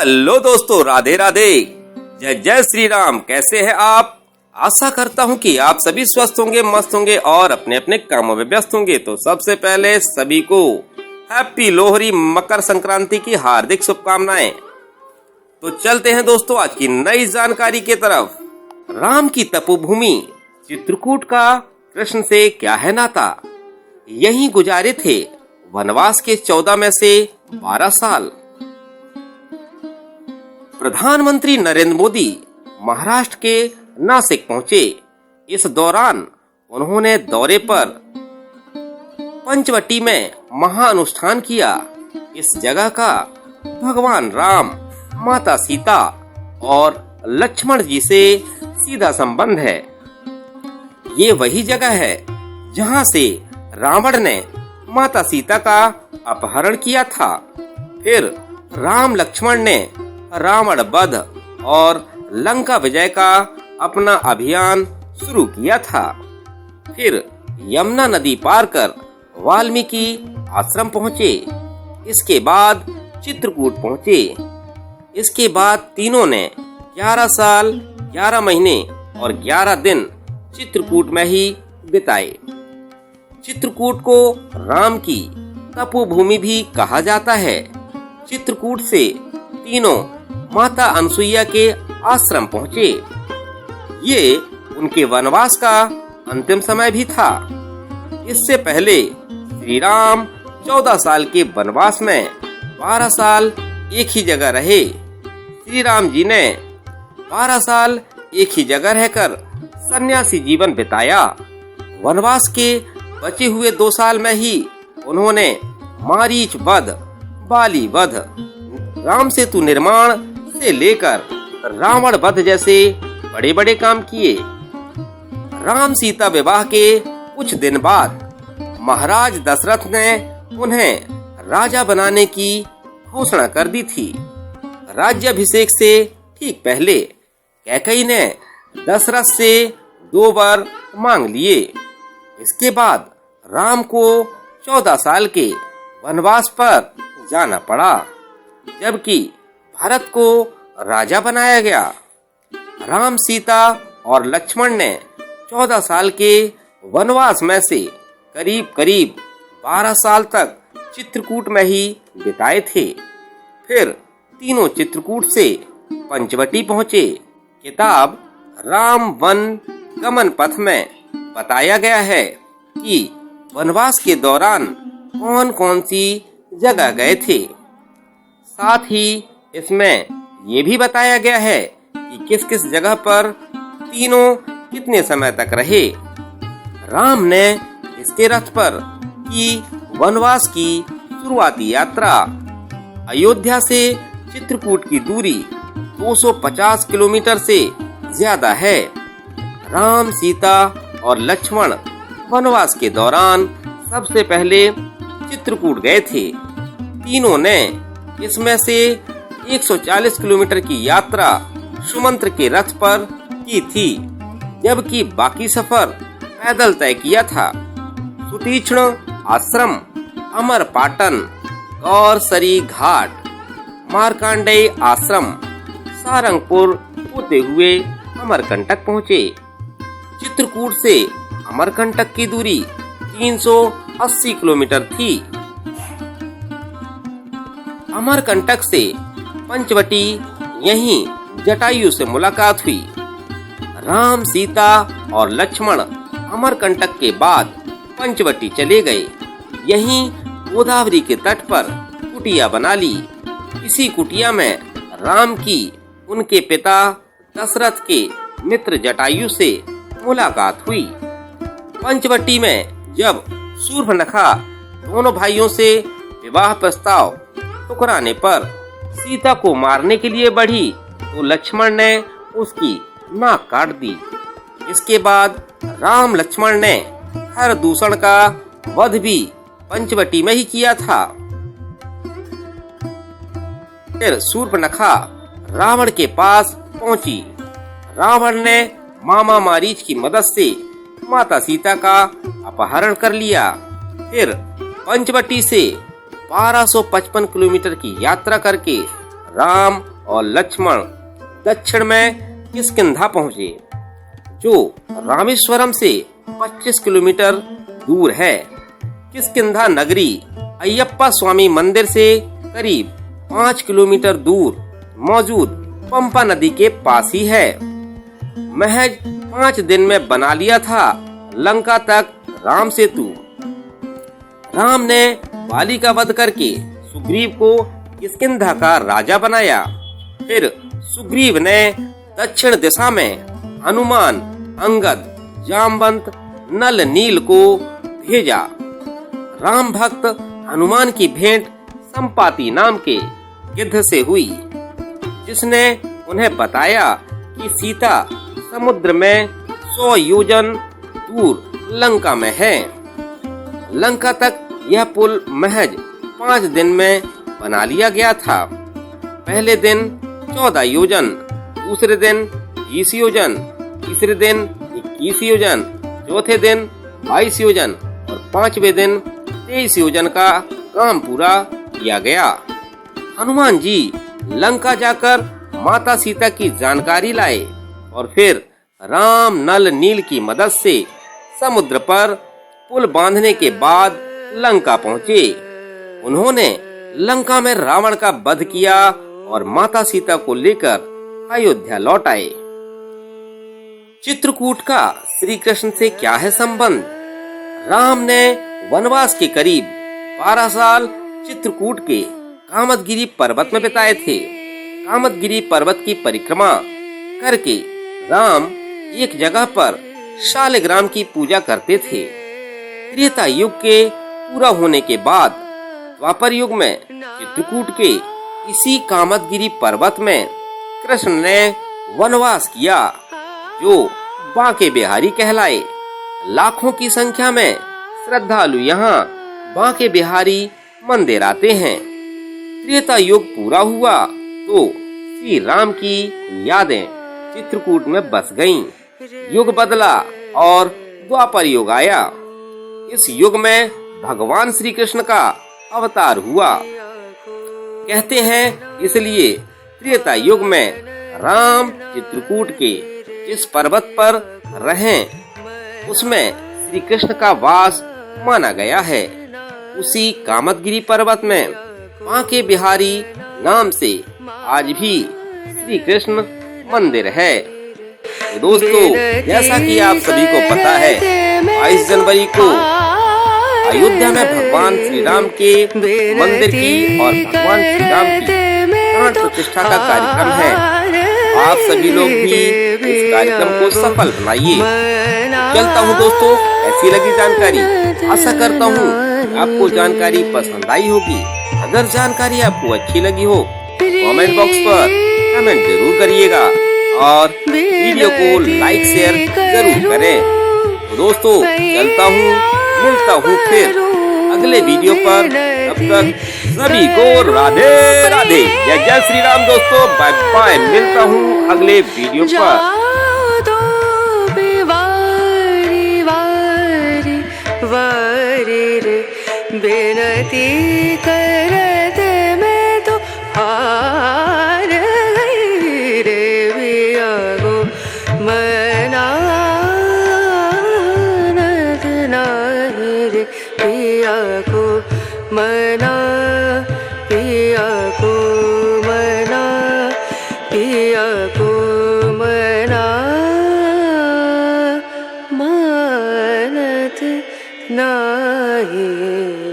Hello दोस्तों, राधे राधे, जय जय श्री राम। कैसे हैं आप? आशा करता हूं कि आप सभी स्वस्थ होंगे, मस्त होंगे और अपने अपने कामों में व्यस्त होंगे। तो सबसे पहले सभी को हैप्पी लोहरी मकर संक्रांति की हार्दिक शुभकामनाएं। तो चलते हैं दोस्तों आज की नई जानकारी के तरफ। राम की तपोभूमि चित्रकूट का कृष्ण से क्या है नाता? यहीं गुजारे थे वनवास के 14 में से 12 साल। प्रधानमंत्री नरेंद्र मोदी महाराष्ट्र के नासिक पहुंचे। इस दौरान उन्होंने दौरे पर पंचवटी में महाअनुष्ठान किया। इस जगह का भगवान राम, माता सीता और लक्ष्मण जी से सीधा संबंध है। ये वही जगह है जहां से रावण ने माता सीता का अपहरण किया था। फिर राम लक्ष्मण ने रावण वध और लंका विजय का अपना अभियान शुरू किया था। फिर यमुना नदी पार कर वाल्मीकि आश्रम पहुँचे। इसके बाद चित्रकूट पहुँचे। इसके बाद तीनों ने 11 साल 11 महीने और 11 दिन चित्रकूट में ही बिताए। चित्रकूट को राम की तपोभूमि भी कहा जाता है। चित्रकूट से तीनों माता अनसुईया के आश्रम पहुँचे। ये उनके वनवास का अंतिम समय भी था। इससे पहले श्री राम 14 साल के वनवास में 12 साल एक ही जगह रहे। श्री राम जी ने 12 साल एक ही जगह रहकर सन्यासी जीवन बिताया। वनवास के बचे हुए 2 साल में ही उन्होंने मारीच वध, बाली वध, राम सेतु निर्माण से लेकर रावण वध जैसे बड़े बड़े काम किए। राम सीता विवाह के कुछ दिन बाद महाराज दशरथ ने उन्हें राजा बनाने की घोषणा कर दी थी। राज्याभिषेक से ठीक पहले कैकेयी ने दशरथ से 2 वर मांग लिए। इसके बाद राम को 14 साल के वनवास पर जाना पड़ा, जबकि भरत को राजा बनाया गया। राम, सीता और लक्ष्मण ने 14 साल के वनवास में से करीब करीब 12 साल तक चित्रकूट में ही बिताए थे। फिर तीनों चित्रकूट से पंचवटी पहुँचे। किताब राम वन गमन पथ में बताया गया है कि वनवास के दौरान कौन कौन सी जगह गए थे। साथ ही इसमें ये भी बताया गया है कि किस किस जगह पर तीनों कितने समय तक रहे। राम ने इसके रथ पर की वनवास की शुरुआती यात्रा। अयोध्या से चित्रकूट की दूरी 250 किलोमीटर से ज्यादा है। राम, सीता और लक्ष्मण वनवास के दौरान सबसे पहले चित्रकूट गए थे। तीनों ने इसमें से 140 किलोमीटर की यात्रा सुमंत्र के रथ पर की थी, जबकि बाकी सफर पैदल तय किया था। सुतीक्ष्ण आश्रम, अमरपाटन, गौरसरी घाट, मार्कंडेय आश्रम, सारंगपुर होते हुए अमरकंटक पहुँचे। चित्रकूट से अमरकंटक की दूरी 380 किलोमीटर थी। अमरकंटक से पंचवटी यहीं जटायु से मुलाकात हुई। राम, सीता और लक्ष्मण अमरकंटक के बाद पंचवटी चले गए। यहीं गोदावरी के तट पर कुटिया बना ली। इसी कुटिया में राम की उनके पिता दशरथ के मित्र जटायु से मुलाकात हुई। पंचवटी में जब शूर्पणखा दोनों भाइयों से विवाह प्रस्ताव ठुकराने पर सीता को मारने के लिए बढ़ी तो लक्ष्मण ने उसकी नाक काट दी। इसके बाद राम लक्ष्मण ने हर दूषण का वध भी पंचवटी में ही किया था। फिर शूर्पणखा रावण के पास पहुंची। रावण ने मामा मारीच की मदद से माता सीता का अपहरण कर लिया। फिर पंचवटी से 1255 किलोमीटर की यात्रा करके राम और लक्ष्मण दक्षिण में किष्किंधा पहुंचे, जो रामेश्वरम से 25 किलोमीटर दूर है। किष्किंधा नगरी अयप्पा स्वामी मंदिर से करीब 5 किलोमीटर दूर मौजूद पंपा नदी के पास ही है। महज 5 दिन में बना लिया था लंका तक राम सेतु। राम ने बाली का वध करके सुग्रीव को किष्किंधा का राजा बनाया। फिर सुग्रीव ने दक्षिण दिशा में हनुमान, अंगद, जामवंत, नल, नील को भेजा। राम भक्त हनुमान की भेंट संपाति नाम के गिद्ध से हुई, जिसने उन्हें बताया कि सीता समुद्र में 100 योजन दूर लंका में है। लंका तक यह पुल महज 5 दिन में बना लिया गया था। पहले दिन 14 योजन, दूसरे दिन 20 योजन, तीसरे दिन 21 योजन, चौथे दिन 22 योजन और 5वें दिन 23 योजन का काम पूरा किया गया। हनुमान जी लंका जाकर माता सीता की जानकारी लाए और फिर राम, नल, नील की मदद से समुद्र पर पुल बांधने के बाद लंका पहुँचे। उन्होंने लंका में रावण का वध किया और माता सीता को लेकर अयोध्या लौट आए। चित्रकूट का श्री कृष्ण से क्या है संबंध? राम ने वनवास के करीब 12 साल चित्रकूट के कामदगिरी पर्वत में बिताए थे। कामदगिरी पर्वत की परिक्रमा करके राम एक जगह पर शालिग्राम की पूजा करते थे। त्रेता युग के पूरा होने के बाद द्वापर युग में चित्रकूट के इसी कामदगिरी पर्वत में कृष्ण ने वनवास किया, जो बांके बिहारी कहलाए। लाखों की संख्या में श्रद्धालु यहाँ बांके बिहारी मंदिर आते हैं। त्रेता युग पूरा हुआ तो श्री राम की यादें चित्रकूट में बस गईं। युग बदला और द्वापर युग आया। इस युग में भगवान श्री कृष्ण का अवतार हुआ। कहते हैं इसलिए त्रेता युग में राम चित्रकूट के जिस पर्वत पर रहें उसमें श्री कृष्ण का वास माना गया है। उसी कामदगिरी पर्वत में बांके बिहारी नाम से आज भी श्री कृष्ण मंदिर है। तो दोस्तों, जैसा कि आप सभी को पता है, 22 जनवरी को अयोध्या में भगवान श्री राम के मंदिर की और भगवान श्री राम की प्राण प्रतिष्ठा का कार्यक्रम है। आप सभी लोग भी इस कार्यक्रम को सफल बनाइए। चलता हूँ दोस्तों, ऐसी लगी जानकारी। आशा करता हूँ आपको जानकारी पसंद आई होगी। अगर जानकारी आपको अच्छी लगी हो, कमेंट बॉक्स पर कमेंट जरूर करिएगा और वीडियो को लाइक शेयर जरूर करें। तो दोस्तों, चलता हूँ, मिलता हूँ फिर अगले वीडियो पर। तब तक सभी को राधे राधे, जय जय श्री राम। दोस्तों, बाय बाय, मिलता हूँ अगले वीडियो पर। बेनती करत मैं तो हार गई रे बिया गो मना नहीं रे पिया को मना, पिया को मना, पिया को मना मानत नहीं।